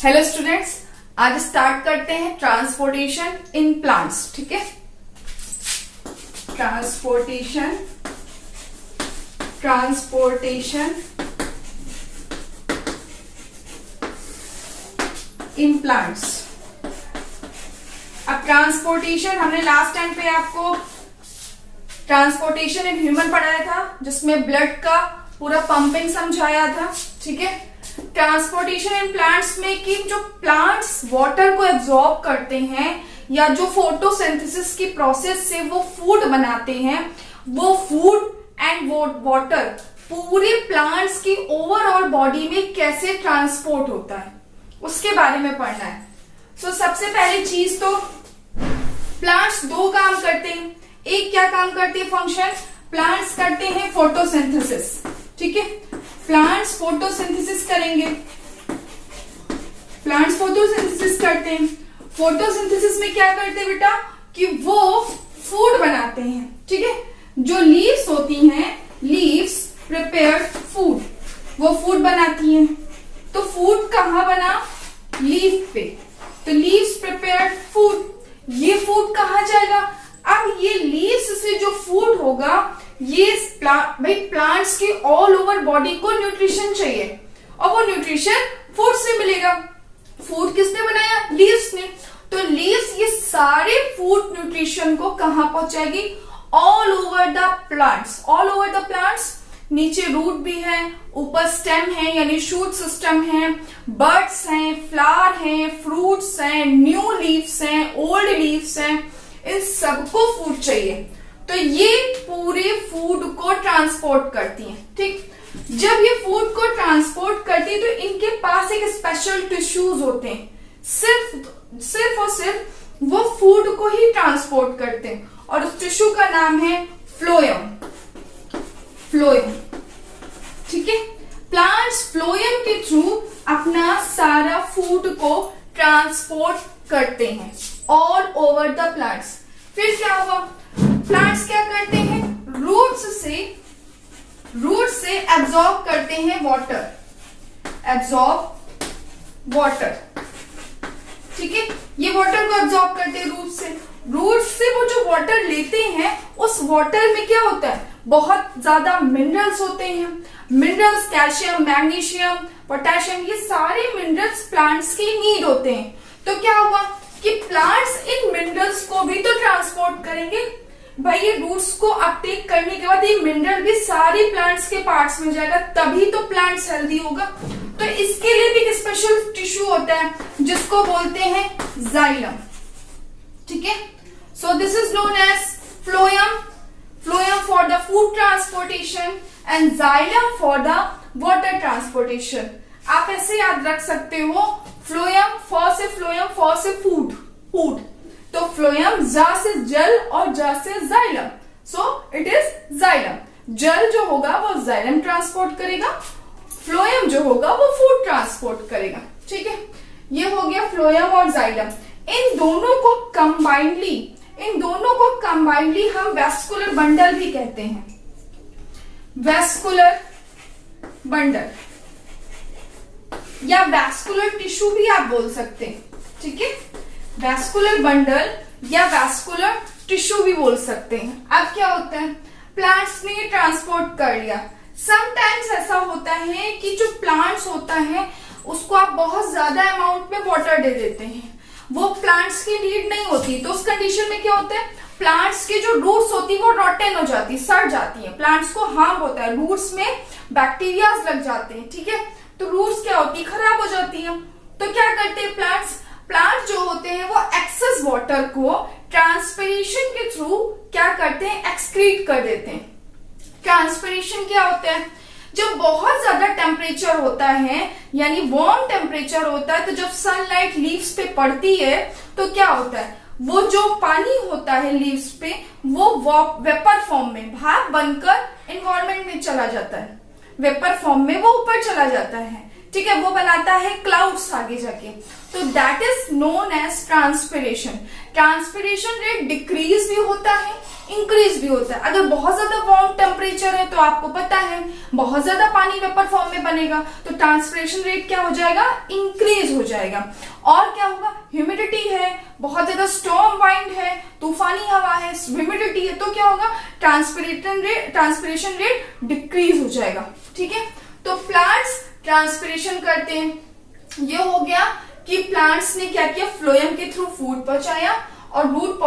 Hello students, आज start करते हैं ट्रांसपोर्टेशन इन प्लांट्स। ठीक है, ट्रांसपोर्टेशन इन प्लांट्स। अब ट्रांसपोर्टेशन हमने लास्ट टाइम पे आपको ट्रांसपोर्टेशन इन ह्यूमन पढ़ाया था, जिसमें ब्लड का पूरा पंपिंग समझाया था। ठीक है, ट्रांसपोर्टेशन इन प्लांट्स में कि जो प्लांट्स वाटर को एब्जॉर्ब करते हैं या जो फोटोसिंथेसिस की प्रोसेस से वो फूड बनाते हैं, वो फूड एंड वाटर पूरे प्लांट्स की ओवरऑल बॉडी में कैसे ट्रांसपोर्ट होता है, उसके बारे में पढ़ना है। सो सबसे पहली चीज तो प्लांट्स दो काम करते हैं। एक क्या काम करते हैं फंक्शन, प्लांट्स करते हैं फोटोसिंथेसिस। ठीक है, प्लांट्स फोटोसिंथेसिस करेंगे, प्लांट्स फोटोसिंथेसिस करते हैं। फोटोसिंथेसिस में क्या करते हैं बेटा कि वो फूड बनाते हैं। ठीक है, जो लीव्स होती हैं, लीव्स प्रिपेयर्ड फूड, वो फूड बनाती हैं। तो फूड कहाँ बना, लीफ पे, तो लीव्स प्रिपेयर्ड फूड। ये फूड कहाँ जाएगा, अब ये लीव्स से जो फूड होगा, ये भाई प्लांट्स की ऑल ओवर बॉडी को न्यूट्रिशन चाहिए और वो न्यूट्रिशन फूड से मिलेगा। फूड किसने बनाया, लीव्स ने। तो लीव्स ये सारे फूड न्यूट्रिशन को कहां पहुंचाएगी, all over the plants. All over the plants, नीचे रूट भी है, ऊपर स्टेम है यानी शूट सिस्टम है, बर्ड्स हैं, फ्लावर हैं, फ्रूट्स हैं, न्यू लीव्स हैं, ओल्ड लीव्स हैं, इन सबको फूड चाहिए। तो ये पूरे फूड को ट्रांसपोर्ट करती हैं। ठीक, जब ये फूड को ट्रांसपोर्ट करती है तो इनके पास एक स्पेशल टिश्यूज होते हैं, सिर्फ और सिर्फ वो फूड को ही ट्रांसपोर्ट करते हैं, और उस टिश्यू का नाम है फ्लोएम। ठीक है, प्लांट्स फ्लोएम के थ्रू अपना सारा फूड को ट्रांसपोर्ट करते हैं ऑल ओवर द प्लांट्स। फिर क्या हुआ, प्लांट्स क्या करते हैं, रूट से एब्जॉर्ब करते हैं वाटर। ठीक है, ये वाटर को एब्जॉर्ब करते हैं रूट से वो जो वाटर लेते हैं, उस वाटर में क्या होता है, बहुत ज्यादा मिनरल्स होते हैं। मिनरल्स कैल्शियम, मैग्नीशियम, पोटेशियम, ये सारे मिनरल्स प्लांट्स की नीड होते हैं। तो क्या हुआ कि प्लांट्स इन मिनरल्स को भी तो ट्रांसपोर्ट करेंगे। भाई ये रूट्स को अपटेक करने के बाद ये मिनरल भी सारे प्लांट्स के पार्ट्स में जाएगा, तभी तो प्लांट्स हेल्दी होगा। तो इसके लिए भी एक स्पेशल टिश्यू होता है जिसको बोलते हैं जाइलम। ठीक है, so this is known as phloem for the food transportation and xylem for the water transportation. आप ऐसे याद रख सकते हो, फ्लोएम फॉर से फूड, तो फ्लोएम जा से जल और जा से xylem, so it is xylem. जल जो होगा वो जाइलम ट्रांसपोर्ट करेगा, फ्लोएम जो होगा वो फूड ट्रांसपोर्ट करेगा। ठीक है, ये हो गया फ्लोएम और जाइलम। इन दोनों को कंबाइंडली हम वेस्कुलर बंडल भी कहते हैं, वेस्कुलर बंडल या वैस्कुलर टिश्यू भी आप बोल सकते हैं। ठीक है, वैस्कुलर बंडल या वैस्कुलर टिश्यू भी बोल सकते हैं। अब क्या होता है, प्लांट्स ने ट्रांसपोर्ट कर लिया। समटाइम्स ऐसा होता है कि जो प्लांट्स होता है उसको आप बहुत ज्यादा अमाउंट में वाटर दे देते हैं, वो प्लांट्स की नीड नहीं होती। तो उस कंडीशन में क्या होता है, प्लांट्स की जो रूट्स होती है वो रॉटन हो जाती है, सड़ जाती है, प्लांट्स को हार्म होता है, रूट्स में बैक्टीरियाज लग जाते हैं। ठीक है, तो रूट्स क्या होती है, खराब हो जाती है। तो क्या करते हैं प्लांट जो होते हैं वो एक्सेस वाटर को ट्रांसपिरेशन के थ्रू क्या करते हैं, एक्सक्रीट कर देते हैं। ट्रांसपिरेशन क्या होता है, जब बहुत ज्यादा टेम्परेचर होता है यानी वार्म टेम्परेचर होता है, तो जब सनलाइट लीव्स पे पड़ती है तो क्या होता है, वो जो पानी होता है लीव्स पे वो वेपर फॉर्म में भाप बनकर एनवायरमेंट में चला जाता है, वेपर फॉर्म में वो ऊपर चला जाता है। ठीक है, वो बनाता है क्लाउड्स आगे जाके, तो that is known as transpiration. Transpiration rate decrease भी होता है, इंक्रीज भी होता है। अगर बहुत ज्यादा वार्म टेम्परेचर है तो आपको पता है बहुत ज्यादा पानी वेपर फॉर्म में बनेगा, तो ट्रांसपिरेशन रेट क्या हो जाएगा, इंक्रीज हो जाएगा। और क्या होगा, ह्यूमिडिटी है, बहुत ज्यादा स्टॉर्म वाइंड है, तूफानी हवा है, ह्यूमिडिटी है, तो क्या होगा, ट्रांसपिरेशन रेट डिक्रीज हो जाएगा। ठीक है, तो प्लांट्स ट्रांसपिरेशन करते हैं। ये हो गया कि प्लांट्स ने क्या किया, फ्लोएम के थ्रू फूड पहुंचाया और रूट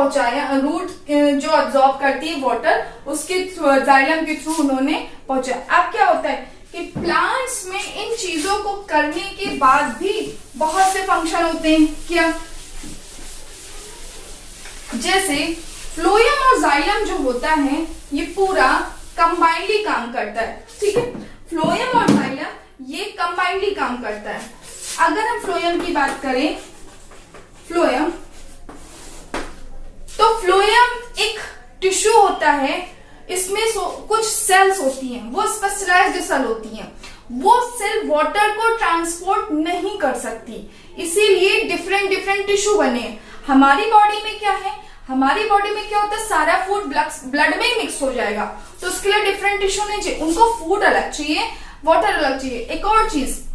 जो अब्सॉर्ब करती है वाटर, उसके जाइलम के थ्रू उन्होंने पहुंचाया। अब क्या होता है कि प्लांट्स में इन चीजों को करने के बाद भी बहुत से फंक्शन होते हैं। क्या, जैसे फ्लोएम और जाइलम जो होता है ये पूरा कंबाइंडली काम करता है। ठीक है, फ्लोएम और जाइलम ये कंबाइंडली काम करता है। अगर हम फ्लोएम की बात करें, फ्लोएम, तो फ्लोएम एक टिश्यू होता है, इसमें कुछ सेल्स होती हैं, वो स्पेशलाइज्ड सेल होती हैं। वो सेल वाटर को ट्रांसपोर्ट नहीं कर सकती, इसीलिए डिफरेंट टिश्यू बने हैं। हमारी बॉडी में क्या है, हमारी बॉडी में क्या होता है, सारा फूड ब्लड में मिक्स हो जाएगा, तो उसके लिए डिफरेंट टिश्यू नहीं चाहिए, उनको फूड अलग चाहिए, वाटर अलग चाहिए। एक और चीज,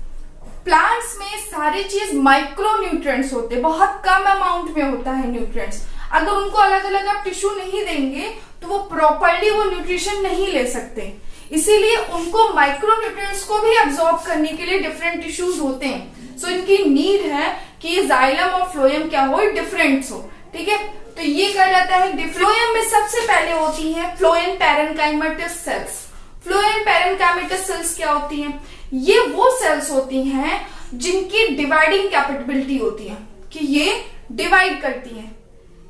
प्लांट्स में सारी चीज माइक्रो न्यूट्रिएंट्स होते हैं, बहुत कम अमाउंट में होता है न्यूट्रिएंट्स। अगर उनको अलग अलग आप टिश्यू नहीं देंगे तो वो प्रॉपरली वो न्यूट्रिशन नहीं ले सकते, इसीलिए उनको माइक्रो न्यूट्रिएंट्स को भी अब्सॉर्ब करने के लिए डिफरेंट टिश्यूज होते हैं। सो इनकी नीड है कि जाइलम और फ्लोएम क्या हो, डिफरेंट हो। ठीक है, तो ये कहा जाता है। फ्लोएम में सबसे पहले होती है phloem parenchymatous sales. Phloem parenchymatous sales क्या होती हैं, ये वो सेल्स होती हैं जिनकी डिवाइडिंग कैपेबिलिटी होती है, कि ये डिवाइड करती हैं।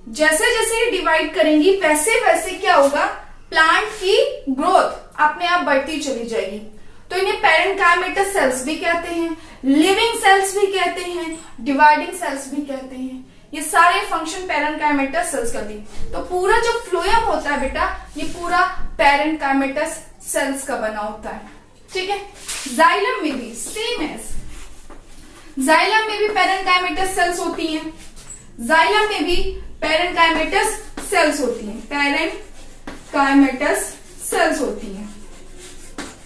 जैसे जैसे ये डिवाइड करेंगी वैसे वैसे क्या होगा, प्लांट की ग्रोथ अपने आप बढ़ती चली जाएगी। तो इन्हें पैरेन्काइमेटस सेल्स भी कहते हैं, लिविंग सेल्स भी कहते हैं, डिवाइडिंग सेल्स भी कहते हैं। ये सारे फंक्शन पैरेन्काइमेटस सेल्स करती है। तो पूरा जो फ्लोएम होता है बेटा, ये पूरा पैरेन्काइमेटस सेल्स का बना होता है। ठीक है, जाइलम में भी सेम एज, जाइलम में भी पैरेन्काइमेटस सेल्स होती हैं, जाइलम में भी पैरेन्काइमेटस सेल्स होती हैं, पैरेन्काइमेटस सेल्स होती हैं।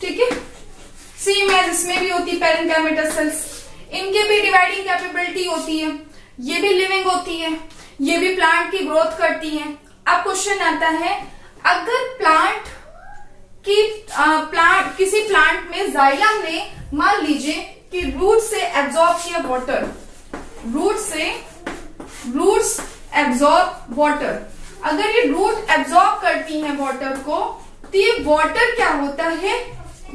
ठीक है, सेम एज इसमें भी होती है पैरेन्काइमेटस सेल्स। इनके भी डिवाइडिंग कैपेबिलिटी होती है, ये भी लिविंग होती है, ये भी प्लांट की ग्रोथ करती है। अब क्वेश्चन आता है, अगर किसी प्लांट में जाइलम ने मान लीजिए कि रूट से एब्जॉर्ब किया वाटर, रूट्स एब्जॉर्ब वाटर, अगर ये रूट एब्जॉर्ब करती हैं वाटर को, तो ये वाटर क्या होता है,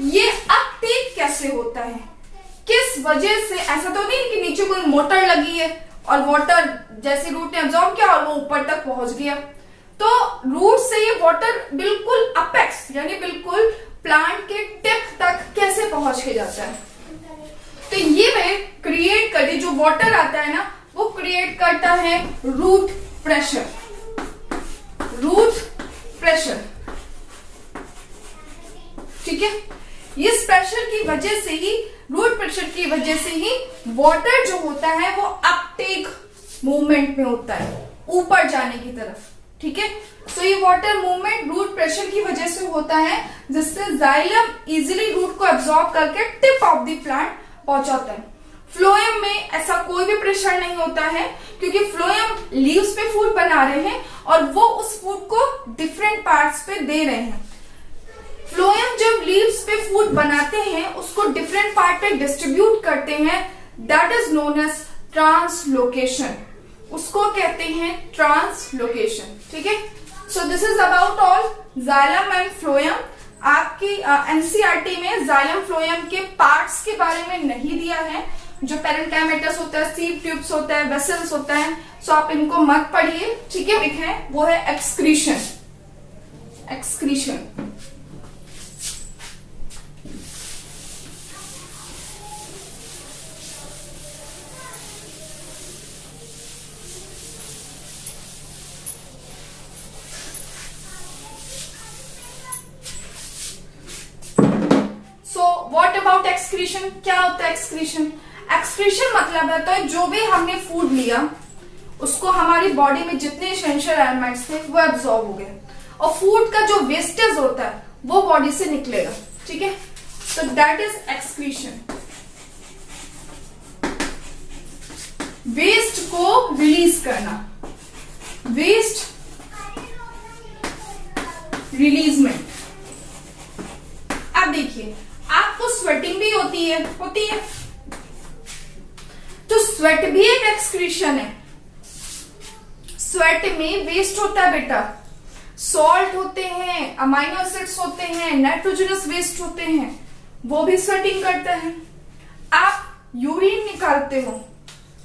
ये अपटेक कैसे होता है, किस वजह से। ऐसा तो नहीं कि नीचे कोई मोटर लगी है और वाटर जैसे रूट ने एब्जॉर्ब किया और वो ऊपर तक पहुंच गया। तो रूट से ये वाटर बिल्कुल अपेक्स यानी बिल्कुल प्लांट के टिप तक कैसे पहुंच के जाता है। तो ये वे क्रिएट करती, जो वाटर आता है ना, वो क्रिएट करता है रूट प्रेशर। ठीक है, इस प्रेशर की वजह से ही, रूट प्रेशर की वजह से ही वाटर जो होता है वो अपटेक मूवमेंट में होता है, ऊपर जाने की तरफ। ठीक है, तो ये वाटर मूवमेंट रूट प्रेशर की वजह से होता है, जिससे जाइलम इजीली रूट को एब्जॉर्ब करके टिप ऑफ द प्लांट पहुंचाता है। फ्लोएम में ऐसा कोई भी प्रेशर नहीं होता है, क्योंकि फ्लोएम लीव्स पे फूड बना रहे हैं और वो उस फूड को डिफरेंट पार्ट्स पे दे रहे हैं। फ्लोएम जब लीव्स पे फूड बनाते हैं, उसको डिफरेंट पार्ट पे डिस्ट्रीब्यूट करते हैं, that is known as translocation, उसको कहते हैं ट्रांसलोकेशन। ठीक है, so this is about all xylem and phloem. आपकी एनसीईआरटी में जाइलम फ्लोएम के पार्ट्स के बारे में नहीं दिया है, जो पैरेन्काइमेटस होता है, सीव ट्यूब्स होता है, वेसल्स होता है, सो आप इनको मत पढ़िए। ठीक है, एक है वो है एक्सक्रीशन। व्हाट अबाउट एक्सक्रीशन, क्या होता है एक्सक्रीशन? एक्सक्रीशन मतलब है तो जो भी हमने फूड लिया उसको हमारी बॉडी में जितने एसेंशियल एलिमेंट्स थे वो एब्जॉर्ब हो गए, और फूड का जो वेस्टेज होता है वो बॉडी से निकलेगा। ठीक है, तो दैट इज एक्सक्रीशन। वेस्ट को रिलीज करना, वेस्ट रिलीजमेंट। अब देखिए, आपको स्वेटिंग भी होती है तो स्वेट भी एक एक्सक्रीशन है। स्वेट में वेस्ट होता है बेटा, सॉल्ट होते हैं, अमाइनो एसिड्स होते हैं, नाइट्रोजनस वेस्ट होते हैं, वो भी स्वेटिंग करता है। आप यूरिन निकालते हो,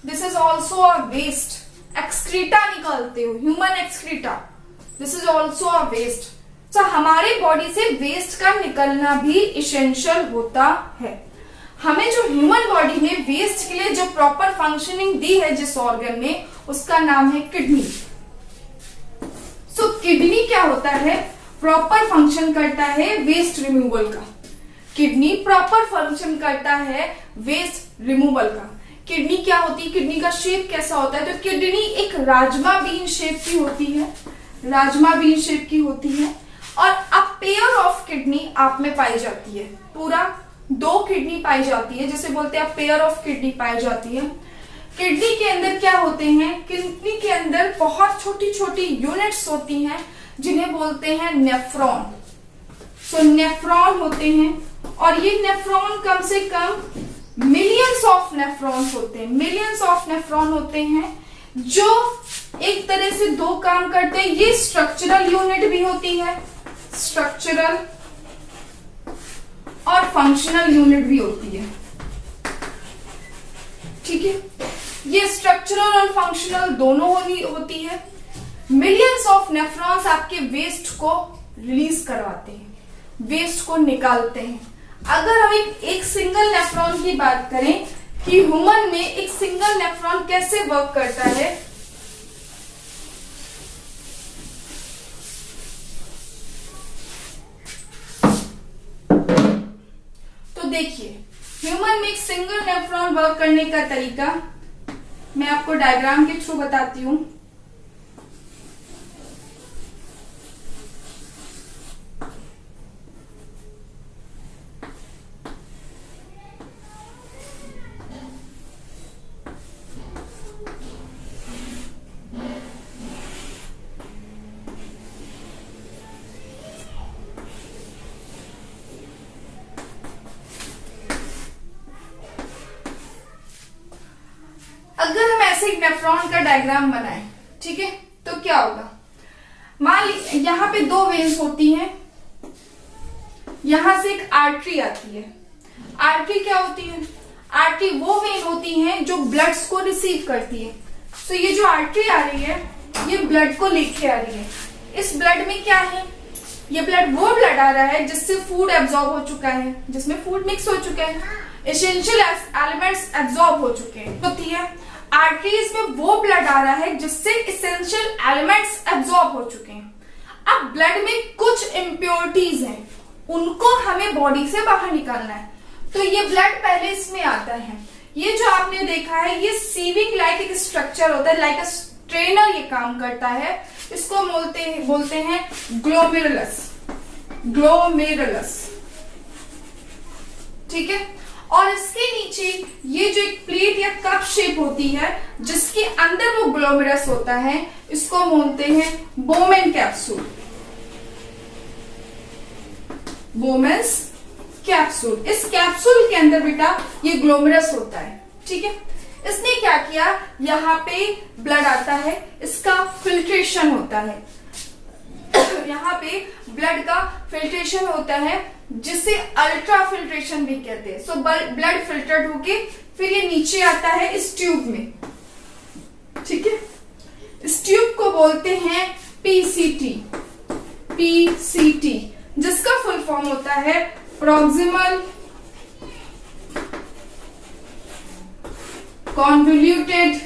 this is also a waste. Excreta निकालते हो, human excreta, this is also a waste. तो हमारे बॉडी से वेस्ट का निकलना भी इसेंशियल होता है। हमें जो ह्यूमन बॉडी में वेस्ट के लिए जो प्रॉपर फंक्शनिंग दी है जिस ऑर्गन ने, उसका नाम है किडनी। सो किडनी क्या होता है, प्रॉपर फंक्शन करता है वेस्ट रिमूवल का। किडनी प्रॉपर फंक्शन करता है वेस्ट रिमूवल का। किडनी क्या होती है, किडनी का शेप कैसा होता है, तो किडनी एक राजमा बीन शेप की होती है, राजमा बीन शेप की होती है, और अ पेयर ऑफ किडनी आप में पाई जाती है। पूरा 2 किडनी पाई जाती है, जिसे बोलते हैं पेयर ऑफ किडनी पाई जाती है। किडनी के अंदर क्या होते हैं, किडनी के अंदर बहुत छोटी छोटी यूनिट्स होती हैं जिन्हें बोलते हैं नेफ्रॉन। सो नेफ्रॉन होते हैं, और ये नेफ्रॉन कम से कम मिलियंस ऑफ नेफ्रॉन्स होते हैं, मिलियंस ऑफ नेफ्रॉन होते हैं जो एक तरह से 2 काम करते हैं। ये स्ट्रक्चरल यूनिट भी होती है, स्ट्रक्चरल और फंक्शनल यूनिट भी होती है। ठीक है, ये स्ट्रक्चरल और फंक्शनल दोनों होती है। मिलियंस ऑफ नेफ्रॉन्स आपके वेस्ट को रिलीज करवाते हैं, वेस्ट को निकालते हैं। अगर हम एक सिंगल नेफ्रॉन की बात करें कि ह्यूमन में एक सिंगल नेफ्रॉन कैसे वर्क करता है, तो देखिए ह्यूमन में एक सिंगल नेफ्रॉन वर्क करने का तरीका मैं आपको डायग्राम के थ्रू बताती हूं। अगर हम ऐसे एक नेफ्रॉन का डायग्राम बनाएं, ठीक है, तो क्या होगा, मान लीजिए यहां पे 2 वेन्स होती हैं, यहां से एक आर्टरी आती है। आर्टरी क्या होती है, आर्टरी वो वेन होती है जो ब्लड्स को रिसीव करती है। तो ये जो आर्टरी आ रही है ये ब्लड को लेके आ रही है। इस ब्लड में क्या है, ये ब्लड वो ब्लड आ रहा है जिससे फूड एब्जॉर्ब हो चुका है, जिसमें फूड मिक्स हो चुका है, एसेंशियल एलिमेंट्स एब्जॉर्ब हो चुके हैं। होती है आर्टरीज में वो ब्लड आ रहा है जिससे एसेंशियल एलिमेंट्स एब्जॉर्ब हो चुके हैं। अब ब्लड में कुछ इम्प्योरिटीज हैं, उनको हमें बॉडी से बाहर निकालना है, तो ये ब्लड पहले इसमें आता है। ये जो आपने देखा है ये सीविंग लाइक एक स्ट्रक्चर होता है, लाइक अ स्ट्रेनर ये काम करता है। इसको बोलते हैं ग्लोमेरुलस, ग्लोमेरुलस, ठीक है। और इसके नीचे ये जो एक प्लेट या कप शेप होती है जिसके अंदर वो ग्लोमेरुलस होता है, इसको बोलते हैं बोमेन कैप्सूल, बोमेन्स कैप्सूल। इस कैप्सूल के अंदर बेटा ये ग्लोमेरुलस होता है, ठीक है। इसने क्या किया, यहाँ पे ब्लड आता है, इसका फिल्ट्रेशन होता है, यहाँ पे ब्लड का फिल्ट्रेशन होता है जिसे अल्ट्रा फिल्ट्रेशन भी कहते हैं। सो ब्लड फिल्टर्ड होके फिर ये नीचे आता है इस ट्यूब में, ठीक है। इस ट्यूब को बोलते हैं पीसीटी, पीसीटी, जिसका फुल फॉर्म होता है proximal convoluted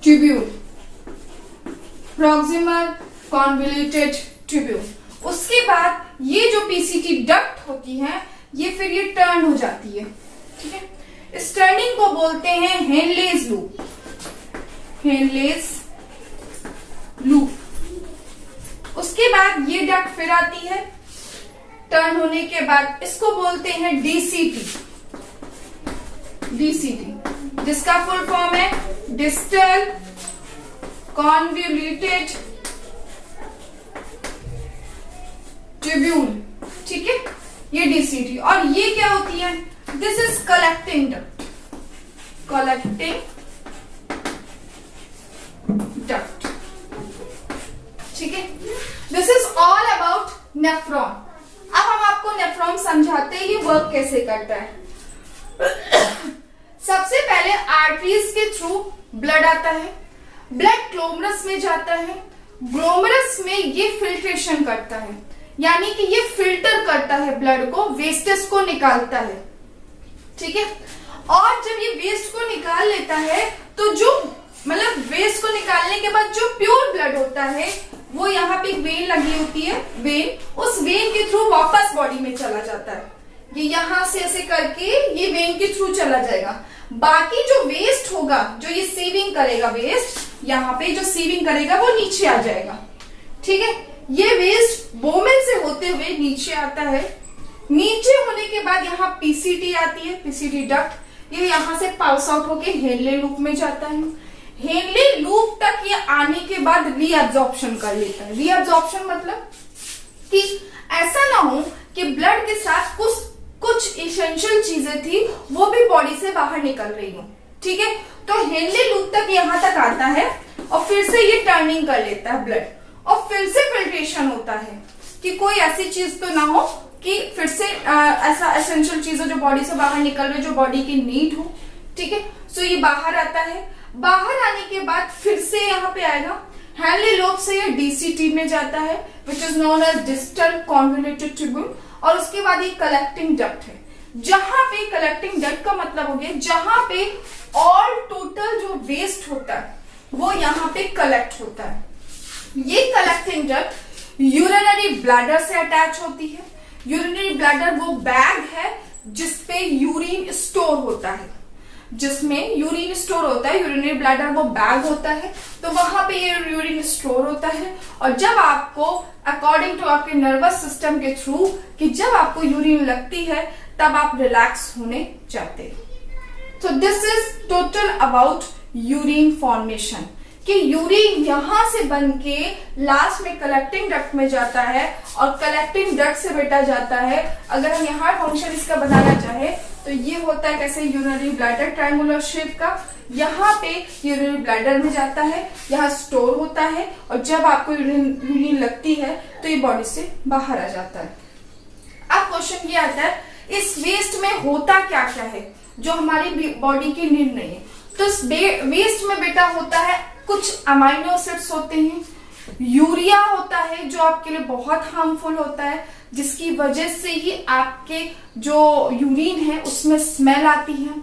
tubule, proximal convoluted tubule. उसके बाद ये जो पीसीटी डक्ट होती है ये फिर ये टर्न हो जाती है, ठीक है। इस टर्निंग को बोलते हैं हेनलेज लूप, हेनलेज लूप। उसके बाद ये डक्ट फिर आती है, टर्न होने के बाद इसको बोलते हैं डीसीटी, डीसीटी जिसका फुल फॉर्म है डिस्टल कॉन्वोल्यूटेड ट्यूब्यूल, ठीक है, ये डीसीटी। और ये क्या होती है, this is collecting duct, collecting duct, ठीक है। This is all about nephron. अब हम आपको नेफ्रॉन समझाते हैं ये वर्क कैसे करता है। सबसे पहले आर्टरीज के थ्रू ब्लड आता है, ब्लड ग्लोमरस में जाता है, ग्लोमरस में ये फिल्ट्रेशन करता है, यानी कि ये फिल्टर करता है ब्लड को, वेस्टेज को निकालता है, ठीक है। और जब ये वेस्ट को निकाल लेता है तो जो मतलब वेस्ट को निकालने के बाद जो प्योर ब्लड होता है वो यहाँ पे एक वेन लगी होती है, वेन, उस वेन के थ्रू वापस बॉडी में चला जाता है। ये यहां से ऐसे करके ये वेन के थ्रू चला जाएगा। बाकी जो वेस्ट होगा, जो ये सीविंग करेगा, वेस्ट यहाँ पे जो सीविंग करेगा वो नीचे आ जाएगा, ठीक है। ये वेस्ट बोमेन से होते हुए नीचे आता है, नीचे होने के बाद यहाँ पीसीटी आती है, पीसीटी डक्ट, ये यहाँ से पास आउट होके हेनले लूप में जाता है। हेनले लूप तक ये आने के बाद रीअब्जॉर्प्शन कर लेता है। रीअब्जॉर्प्शन मतलब कि ऐसा ना हो कि ब्लड के साथ कुछ इसेंशियल चीजें थी वो भी बॉडी से बाहर निकल रही हो, ठीक है। तो हेनले लूप तक यहां तक आता है और फिर से ये टर्निंग कर लेता है ब्लड, और फिर से फिल्ट्रेशन होता है कि कोई ऐसी चीज तो ना हो कि फिर से ऐसा एसेंशियल चीजें जो बॉडी से बाहर निकल रही, जो बॉडी की नीड हो, ठीक है। सो ये बाहर आता है, बाहर आने के बाद फिर से यहाँ पे आएगा, हेनले लूप से ये डीसीटी में जाता है, which is known as distal convoluted tubule, और उसके बाद ये कलेक्टिंग डक्ट है। जहां पे कलेक्टिंग डक्ट का मतलब हो गया जहां पे ऑल टोटल जो वेस्ट होता है वो यहाँ पे कलेक्ट होता है। ये कलेक्टिंग डक्ट यूरिनरी ब्लैडर से अटैच होती है। यूरिनरी ब्लैडर वो बैग है जिसपे यूरिन स्टोर होता है, जिसमें यूरिन स्टोर होता है। यूरिनरी ब्लैडर वो बैग होता है, तो वहां पे ये यूरिन स्टोर होता है। और जब आपको अकॉर्डिंग टू आपके नर्वस सिस्टम के थ्रू कि जब आपको यूरिन लगती है तब आप रिलैक्स होने जाते हैं। तो this is total about urine formation, कि यूरिन यहां से बन के लास्ट में कलेक्टिंग डक्ट में जाता है, और कलेक्टिंग डक्ट से बेटा जाता है। अगर हम यहाँ फंक्शन इसका बनाना चाहे तो ये होता है कैसे, यूरिनरी ब्लैडर ट्रायंगुलर शेप का, यहाँ पे यूरिनरी ब्लैडर में जाता है, यहाँ स्टोर होता है, और जब आपको यूरिन लगती है तो ये बॉडी से बाहर आ जाता है। अब क्वेश्चन ये आता है इस वेस्ट में होता क्या क्या है जो हमारी बॉडी की नीड नहीं है। तो इस वेस्ट में बेटा होता है कुछ अमाइनो एसिड्स होते हैं, यूरिया होता है जो आपके लिए बहुत हार्मफुल होता है, जिसकी वजह से ही आपके जो यूरिन है उसमें स्मेल आती है।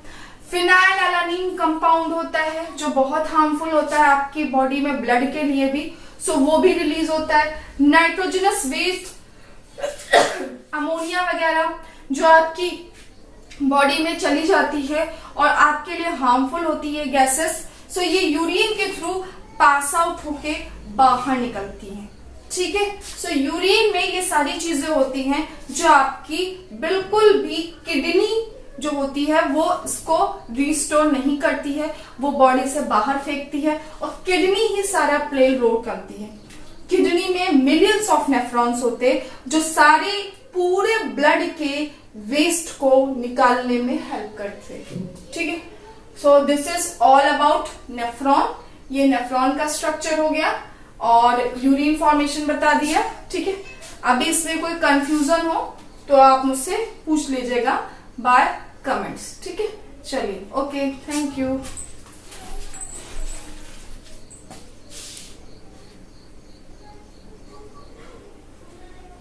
फिनाइलएलानिन कंपाउंड होता है जो बहुत हार्मफुल होता है आपकी बॉडी में ब्लड के लिए भी, सो वो भी रिलीज होता है। नाइट्रोजनस वेस्ट, अमोनिया वगैरह जो आपकी बॉडी में चली जाती है और आपके लिए हार्मफुल होती है गैसेस, सो ये यूरिन के थ्रू पास आउट होके बाहर निकलती हैं, ठीक है। सो यूरिन में ये सारी चीजें होती हैं जो आपकी बिल्कुल भी किडनी जो होती है वो इसको रिस्टोर नहीं करती है, वो बॉडी से बाहर फेंकती है, और किडनी ही सारा प्ले रोल करती है। किडनी में मिलियंस ऑफ नेफ्रॉन्स होते हैं जो सारे पूरे ब्लड के वेस्ट को निकालने में हेल्प करते हैं, ठीक है। So this is all about nephron. ये नेफ्रॉन का स्ट्रक्चर हो गया और यूरिन फॉर्मेशन बता दिया, ठीक है। अभी इसमें कोई कंफ्यूजन हो तो आप मुझसे पूछ लीजिएगा बाय कमेंट्स, ठीक है। चलिए, ओके, थैंक यू।